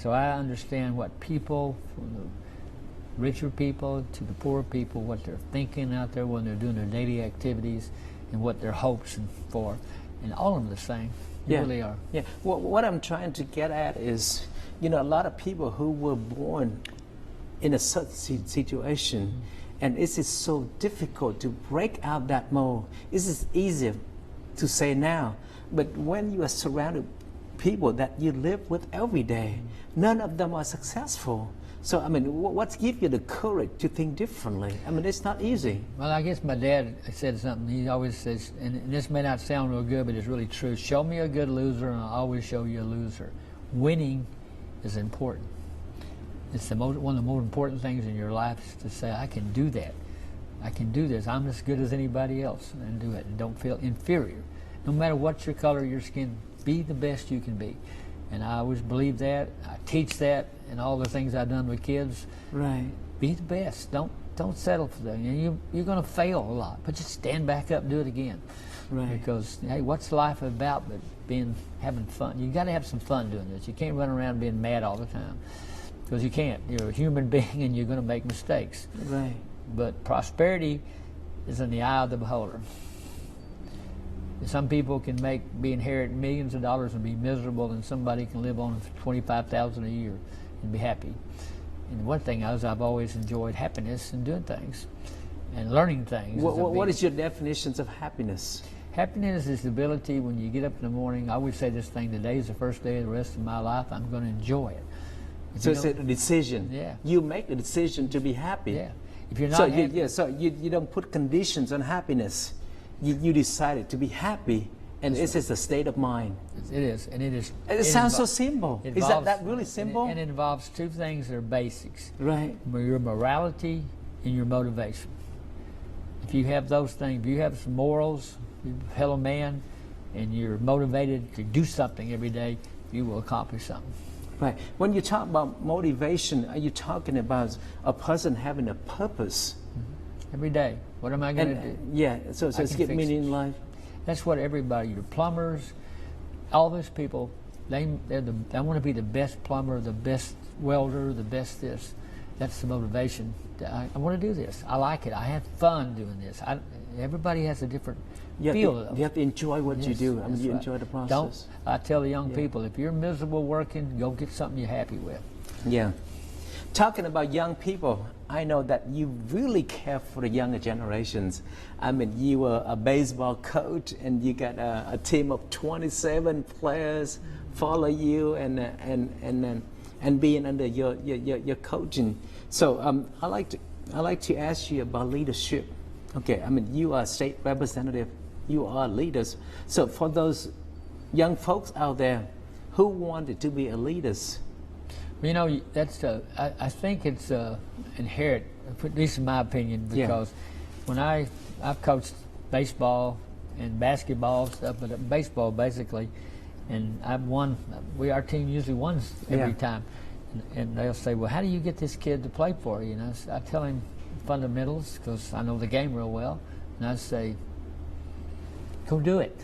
So I understand what people, from the richer people to the poor people, what they're thinking out there when they're doing their daily activities and what their hopes for. And all of them are the same. They really are. Yeah. Well, what I'm trying to get at is, a lot of people who were born in a such situation, and it is so difficult to break out that mold. This is easier to say now, but when you are surrounded people that you live with every day, none of them are successful. So, what gives you the courage to think differently? It's not easy. Well, I guess my dad said something. He always says, and this may not sound real good, but it's really true. Show me a good loser, and I'll always show you a loser. Winning is important. It's one of the most important things in your life is to say, I can do that. I can do this. I'm as good as anybody else, and do it. And don't feel inferior. No matter what your color of your skin, be the best you can be. And I always believe that. I teach that in all the things I've done with kids. Right. Be the best. Don't settle for that. You're going to fail a lot, but just stand back up and do it again. Right. Because hey, what's life about but having fun? You got to have some fun doing this. You can't run around being mad all the time, because you can't. You're a human being and you're going to make mistakes. Right. But prosperity is in the eye of the beholder. Some people can inherit millions of dollars and be miserable, and somebody can live on $25,000 a year and be happy. And one thing is, I've always enjoyed happiness and doing things and learning things. What is your definitions of happiness? Happiness is the ability when you get up in the morning. I always say this thing: today is the first day of the rest of my life. I'm going to enjoy it. So it's a decision. Yeah. You make the decision to be happy. Yeah. If you're not happy, so you don't put conditions on happiness. You decided to be happy, and this is a state of mind. It is, and it is. It sounds so simple. Is that really simple? And it involves two things that are basics. Right. Your morality and your motivation. If you have those things, if you have some morals, you're a fellow man, and you're motivated to do something every day, you will accomplish something. Right. When you talk about motivation, are you talking about a person having a purpose? Every day. What am I going to do? Yeah, so it's get meaning in life. That's what everybody, your plumbers, all those people, they want to be the best plumber, the best welder, the best this. That's the motivation. I want to do this. I like it. I have fun doing this. Everybody has a different feel. You have to enjoy what you do. You enjoy the process. I tell the young people, if you're miserable working, go get something you're happy with. Yeah. Talking about young people, I know that you really care for the younger generations. You were a baseball coach, and you got a team of 27 players follow you and being under your coaching. So I like to ask you about leadership. Okay, you are a state representative. You are leaders. So for those young folks out there who wanted to be leaders. That's I think it's inherent, at least in my opinion, because when I've coached baseball and basketball stuff, but baseball basically, and I've won. Our team usually wins every time, and they'll say, "Well, how do you get this kid to play for you?" And I tell him fundamentals because I know the game real well, and I say, "Go do it.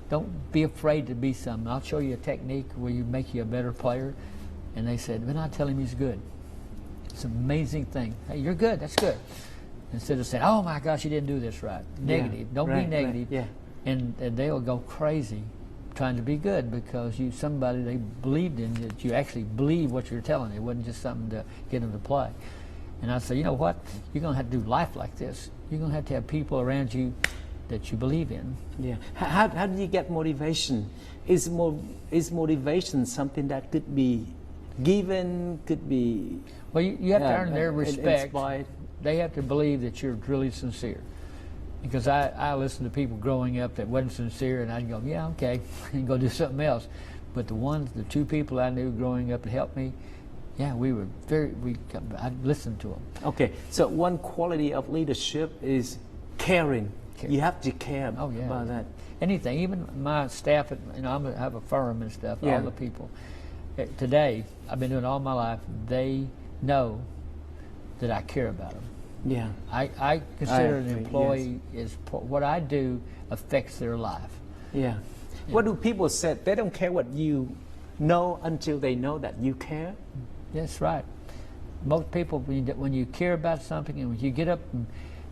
Don't be afraid to be something. I'll show you a technique where you make you a better player." And they said, "Then I tell him he's good." It's an amazing thing. Hey, you're good. That's good. Instead of saying, "Oh my gosh, you didn't do this right." Negative. Don't be negative. Right. Yeah. And they'll go crazy trying to be good because somebody they believed in, that you actually believe what you're telling. It wasn't just something to get them to play. And I say, you know what? You're going to have to do life like this. You're going to have people around you that you believe in. Yeah. How do you get motivation? Is motivation something that could be given, could be... Well, you have to earn their respect. Inspired. They have to believe that you're really sincere. Because I listened to people growing up that wasn't sincere, and I'd go, yeah, okay, and go do something else. But the two people I knew growing up that helped me, yeah, I listened to them. Okay, so one quality of leadership is caring. You have to care about that. Anything, even my staff, I have a firm and stuff, all the people. Today, I've been doing it all my life, they know that I care about them. Yeah. I consider an employee is what I do affects their life. Yeah. What do people say? They don't care what you know until they know that you care. That's right. Most people, when you care about something, and when you get up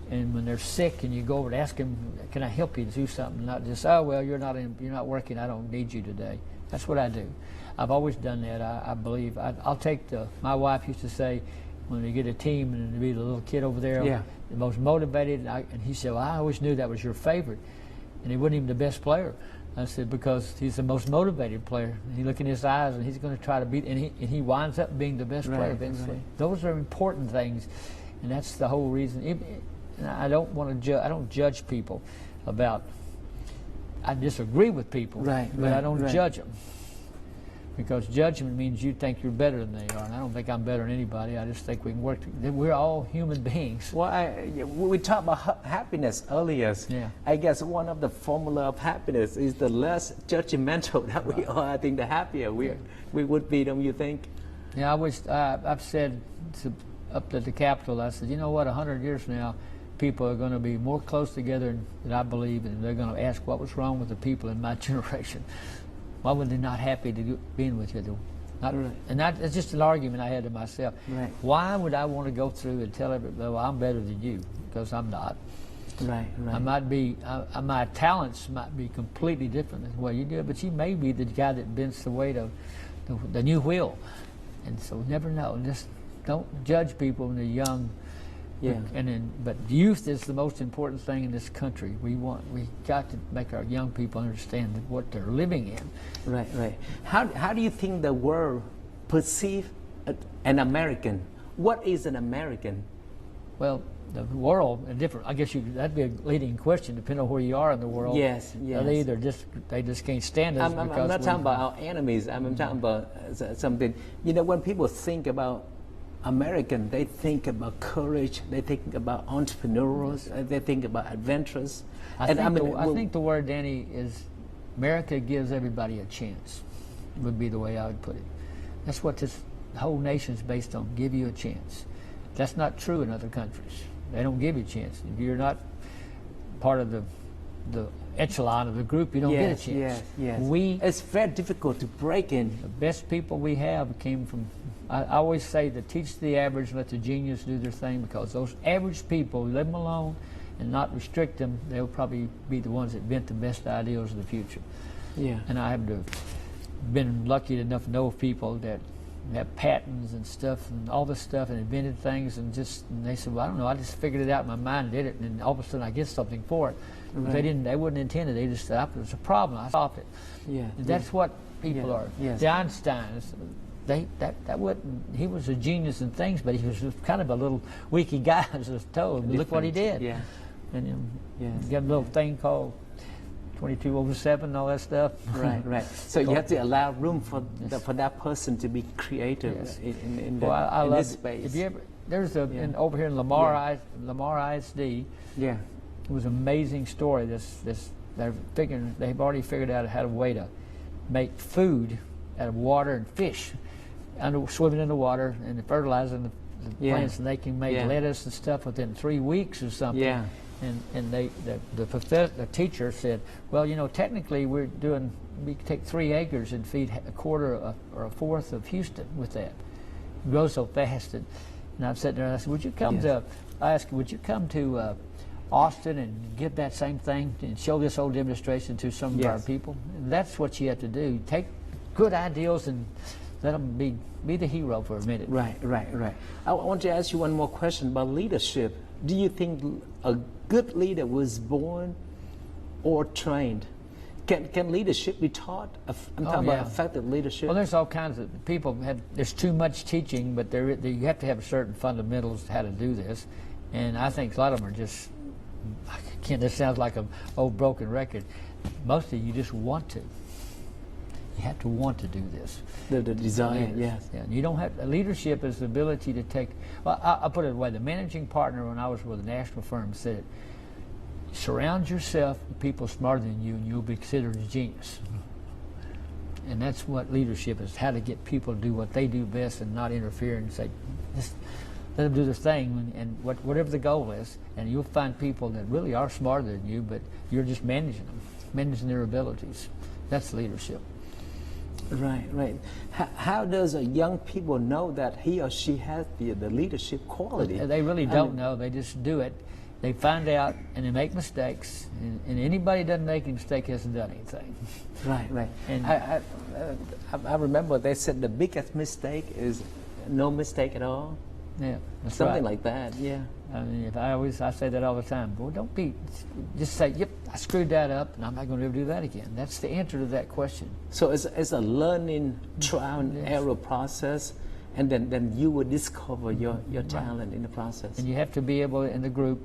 and when they're sick, and you go over to ask them, "Can I help you to do something?" Not just, "Oh well, you're not working. I don't need you today." That's what I do. I've always done that. I believe I'll take my wife used to say, when we get a team and there'd be the little kid over there, the most motivated, and he said, "Well, I always knew that was your favorite," and he wasn't even the best player. I said, because he's the most motivated player. And you look in his eyes, and he's going to try to beat, and he winds up being the best player eventually. Right. Those are important things, and that's the whole reason. And I don't want to I don't judge people about. I disagree with people, but I don't judge them, because judgment means you think you're better than they are, and I don't think I'm better than anybody. I just think we can work. We're all human beings. Well, we talked about happiness earlier. Yeah. I guess one of the formula of happiness is the less judgmental that we are. I think the happier we would be. Don't you think? Yeah, I've said up at the Capitol, I said, you know what? 100 years from now, people are going to be more close together than I believe, and they're going to ask what was wrong with the people in my generation. Why were they not happy to being with you? And that's just an argument I had to myself. Right. Why would I want to go through and tell everybody, well, I'm better than you? Because I'm not. Right. I might be, my talents might be completely different than what you do, but you may be the guy that bends the weight of the new wheel. And so never know. Just don't judge people when they're young. Yeah. But youth is the most important thing in this country. We got to make our young people understand what they're living in. Right. How do you think the world perceive an American? What is an American? Well, the world is different. I guess that'd be a leading question, depending on where you are in the world. Yes. They just can't stand us. I'm not talking about our enemies. I'm talking about something. You know, when people think about American, they think about courage, they think about entrepreneurs, they think about adventurers. I think the word, Danny, is America gives everybody a chance, would be the way I would put it. That's what this whole nation's based on, give you a chance. That's not true in other countries. They don't give you a chance. If you're not part of the echelon of the group, you don't get a chance. Yes. It's very difficult to break in. The best people we have came from, I always say, to teach the average, let the genius do their thing, because those average people, leave them alone and not restrict them, they'll probably be the ones that invent the best ideas of the future. Yeah. And I have been lucky enough to know people that have patents and stuff and all this stuff and invented things, and they said, well, I don't know, I just figured it out in my mind and did it, and then all of a sudden I get something for it. Right. They wouldn't intend it. They just said, there's a problem, I solved it. Yeah. And that's what people are. Yes. The Einsteins, he was a genius in things, but he was just kind of a little weaky guy, as I was told. Look what he did. Yeah. And he got a little thing called 22/7 and all that stuff. Right. So you have to allow room for that person to be creative in this space. If you ever, there's over here in Lamar ISD. Yeah. It was an amazing story. They've already figured out how to way to make food out of water and fish, swimming in the water and fertilizing the plants, and they can make lettuce and stuff within 3 weeks or something. Yeah. And the teacher said, well, you know, technically we could take 3 acres and feed a quarter or a fourth of Houston with that. It grows so fast. And I'm sitting there and I said, would you come to Austin and give that same thing and show this whole demonstration to some of our people? And that's what you have to do. Take good ideals and let them be the hero for a minute. Right. I want to ask you one more question about leadership. Do you think a good leader was born or trained? Can leadership be taught? I'm talking about effective leadership. Well, there's all kinds of people. There's too much teaching, but you have to have certain fundamentals how to do this. And I think a lot of them are just, this sounds like an old broken record. Mostly you just want to. You have to want to do this. The desire, yes. Yeah. You don't have leadership is the ability to take. Well, I'll put it away. The managing partner when I was with a national firm said it. Surround yourself with people smarter than you, and you'll be considered a genius. And that's what leadership is: how to get people to do what they do best and not interfere and say, just let them do their thing, and whatever the goal is. And you'll find people that really are smarter than you, but you're just managing them, managing their abilities. That's leadership. Right, right. How does a young people know that he or she has the leadership quality? They really don't know. They just do it. They find out and they make mistakes. And anybody that doesn't make a mistake hasn't done anything. Right, right. And I remember they said the biggest mistake is no mistake at all. yeah, that's Something right. like that. Yeah. I mean, I say that all the time. Boy, don't be, just say, yep, I screwed that up, and I'm not going to ever do that again. That's the answer to that question. So it's a learning trial and error process, and then you will discover your talent in the process. And you have to be able, in the group,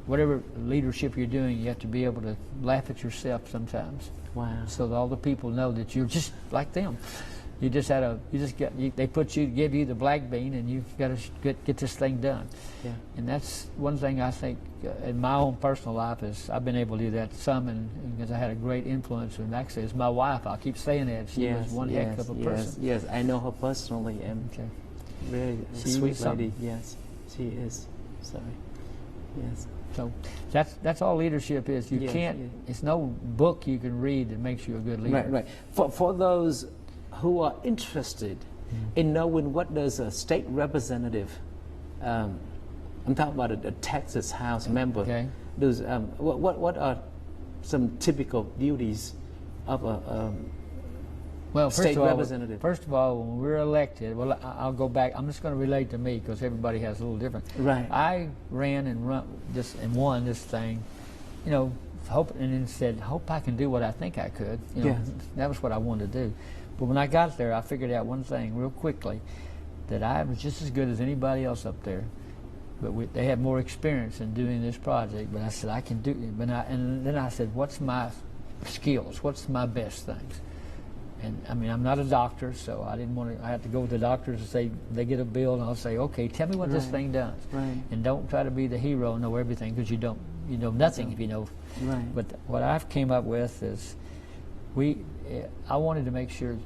whatever leadership you're doing, you have to be able to laugh at yourself sometimes. Wow. So that all the people know that you're just like them. They give you the black bean, and you've got to get this thing done. Yeah. And that's one thing I think in my own personal life is I've been able to do that some, and because I had a great influence. And actually, it's my wife. I'll keep saying that. She was one heck of a person. Yes, I know her personally, and very sweet lady. Yes, she is. Sorry. Yes. So that's all leadership is. You can't. Yeah. It's no book you can read that makes you a good leader. Right, right. For those who are interested in knowing what does a state representative, I'm talking about a Texas House member, does, what are some typical duties of a state representative? First of all, when we're elected, well, I'll go back. I'm just going to relate to me because everybody has a little different. Right. I ran and won this thing, and then said, hope I can do what I think I could. That was what I wanted to do. But when I got there, I figured out one thing real quickly, that I was just as good as anybody else up there. But they had more experience in doing this project. But I said, I can do it. And then I said, what's my skills? What's my best things? And I mean, I'm not a doctor, so I didn't want to. I had to go with the doctors and say they get a bill, and I'll say, okay, tell me what this thing does. Right. And don't try to be the hero and know everything, because you don't. You know nothing if you know. Right. But what I've came up with is, I wanted to make sure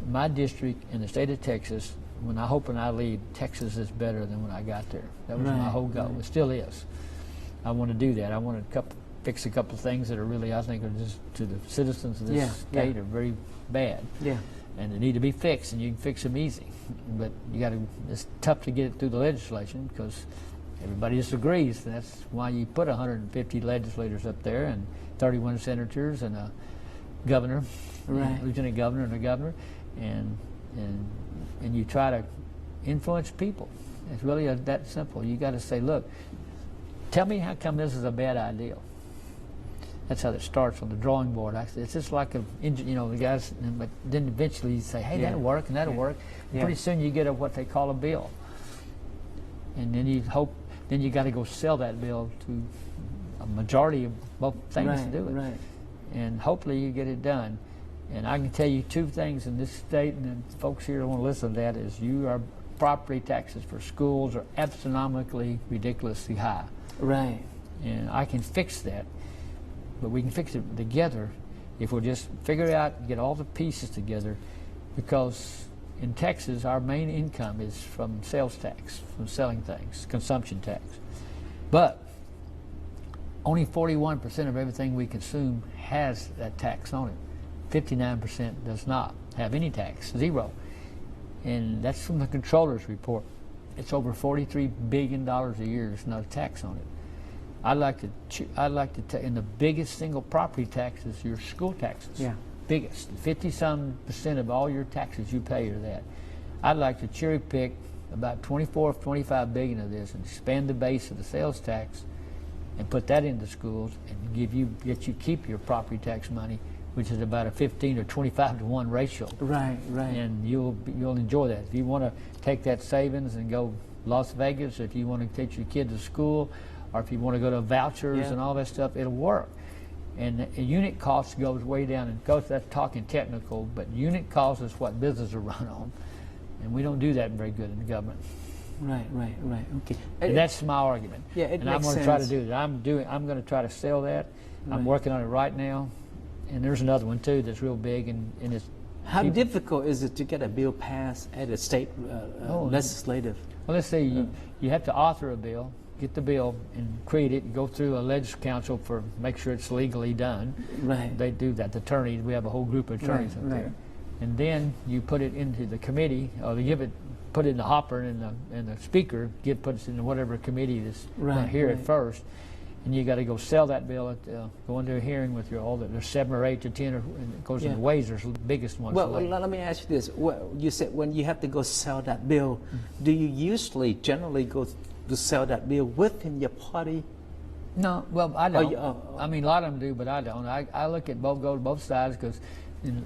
my district in the state of Texas, when I leave, Texas is better than when I got there. That was my whole goal. It still is. I want to do that. I want to fix a couple of things that are really, I think, are just to the citizens of this state are very bad. Yeah. And they need to be fixed, and you can fix them easy. But it's tough to get it through the legislation because everybody disagrees. That's why you put 150 legislators up there and 31 senators and a governor, lieutenant governor, and a governor, and you try to influence people. It's really that simple. You got to say, look, tell me how come this is a bad idea. That's how it starts on the drawing board. It's just like the guys. But then eventually you say, hey, that'll work and that'll work. And pretty soon you get what they call a bill, and then you hope. Then you got to go sell that bill to a majority of both things to do it. Right. And hopefully you get it done. And I can tell you two things in this state, and the folks here want to listen to that, is our property taxes for schools are astronomically, ridiculously high. Right. And I can fix that, but we can fix it together if we'll just figure it out, get all the pieces together, because in Texas our main income is from sales tax, from selling things, consumption tax. But only 41% of everything we consume has that tax on it. 59% does not have any tax, zero. And that's from the controller's report. It's over $43 billion a year. There's not a tax on it. I'd like to and the biggest single property tax is your school taxes. Yeah. Biggest. 50-some% of all your taxes you pay are that. I'd like to cherry pick about 24 or 25 billion of this and expand the base of the sales tax and put that into schools and get you keep your property tax money, which is about a 15 or 25 to 1 ratio. Right, right. And you'll enjoy that. If you want to take that savings and go Las Vegas, if you want to take your kid to school, or if you want to go to vouchers and all that stuff, it'll work. And unit cost goes way down. And coach, that's talking technical, but unit cost is what businesses are run on, and we don't do that very good in the government. Right, right, right. Okay. And that's my argument. Yeah, and I'm going to try to do that. I'm going to try to sell that. I'm working on it right now. And there's another one too that's real big, and it's. How difficult is it to get a bill passed at a state legislative? Well, let's say you have to author a bill, get the bill, and create it, and go through a legislative council make sure it's legally done. Right. They do that. The attorneys, we have a whole group of attorneys up there. and then you put it into the committee, or they put it in the hopper, and the speaker puts it in whatever committee that's going to hear it first. And you got to go sell that bill, go into a hearing with there's 7 or 8 to 10, and it goes in the ways, there's the biggest ones. Well, let me ask you this. You said when you have to go sell that bill, do you generally go to sell that bill within your party? No, well, I don't. I mean, a lot of them do, but I don't. I look at go to both sides, because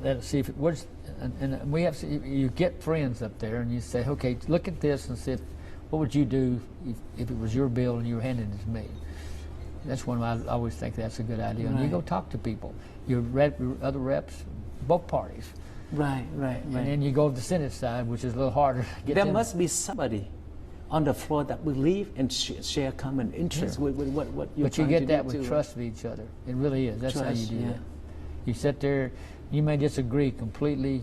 let's see if it works. And we have you get friends up there, and you say, okay, look at this and see what would you do if it was your bill and you were handing it to me. That's one I always think that's a good idea. And you go talk to people, your other reps, both parties. Right. And then you go to the Senate side, which is a little harder. There must be somebody on the floor that believe and share common interests with what you're But you trying get to that do with trust of each other. It really is. That's trust, how you do that. You sit there, you may disagree completely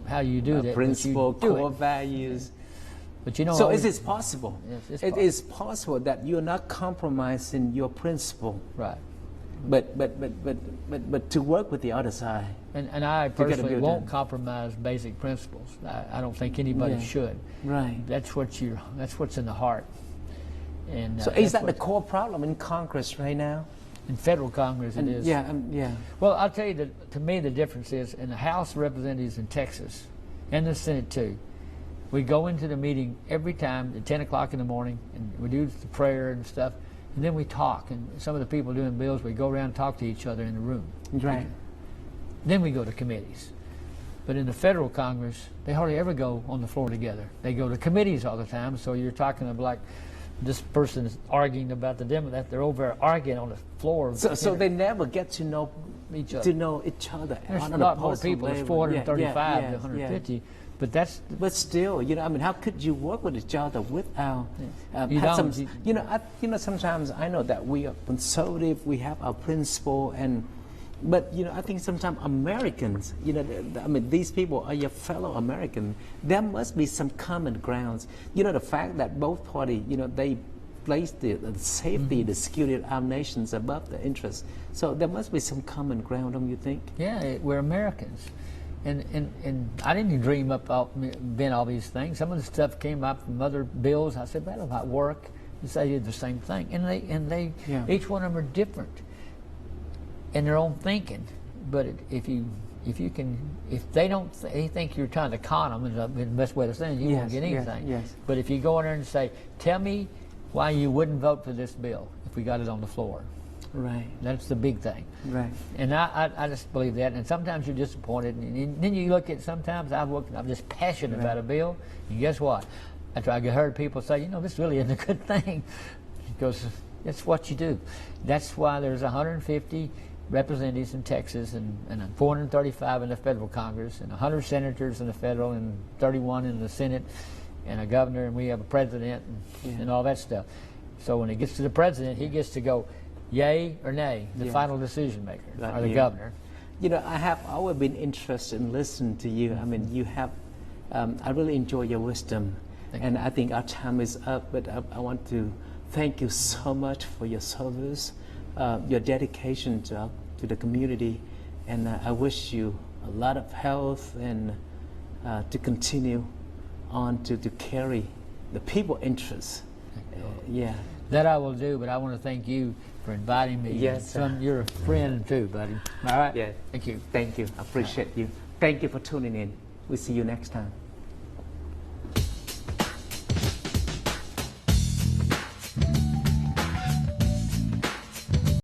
how you do that. Principle, core values. But you know, so is it possible? Yes, it is possible that you're not compromising your principle. Right. But to work with the other side. And I personally won't compromise basic principles. I don't think anybody should. Right. That's what's in the heart. And so is that the core problem in Congress right now? In federal Congress, it is. Yeah. Well, I'll tell you that to me the difference is in the House of Representatives in Texas, and the Senate too. We go into the meeting every time at 10 o'clock in the morning, and we do the prayer and stuff, and then we talk. And some of the people doing bills, we go around and talk to each other in the room. Right. Then we go to committees. But in the federal Congress, they hardly ever go on the floor together. They go to committees all the time. So you're talking about like this person is arguing about the Democrat. They're over arguing on the floor. So they never get to know each other. There's a lot more people. It's 435 to 150. But still, I mean, how could you work with each other without? Sometimes I know that we are conservative. We have our principle, but I think sometimes Americans, I mean, these people are your fellow Americans. There must be some common grounds. The fact that both parties, they place the safety, the security of our nations above the interests. So there must be some common ground, don't you think? Yeah, we're Americans. And I didn't dream up all these things. Some of the stuff came up from other bills. I said, that might work. And they did the same thing. And they each one of them are different in their own thinking. But if they think you're trying to con them, is the best way to say it, you won't get anything. Yes. But if you go in there and say, tell me why you wouldn't vote for this bill if we got it on the floor. Right. That's the big thing. Right. And I just believe that. And sometimes you're disappointed. And then you look at, sometimes I'm just passionate about a bill. And guess what? After I heard people say, this really isn't a good thing. Because it's what you do. That's why there's 150 representatives in Texas and 435 in the federal Congress and 100 senators in the federal and 31 in the Senate and a governor, and we have a president and all that stuff. So when it gets to the president, he gets to go yay or nay, the final decision maker, or the governor. I have always been interested in listening to you. I mean, you have, I really enjoy your wisdom. And I think our time is up, but I want to thank you so much for your service, your dedication to the community, and I wish you a lot of health and to continue on to carry the people interests. That I will do, but I want to thank you for inviting me. Yes, you're a friend too, buddy. All right? Yeah. Thank you. Thank you. I appreciate you. Thank you for tuning in. We'll see you next time.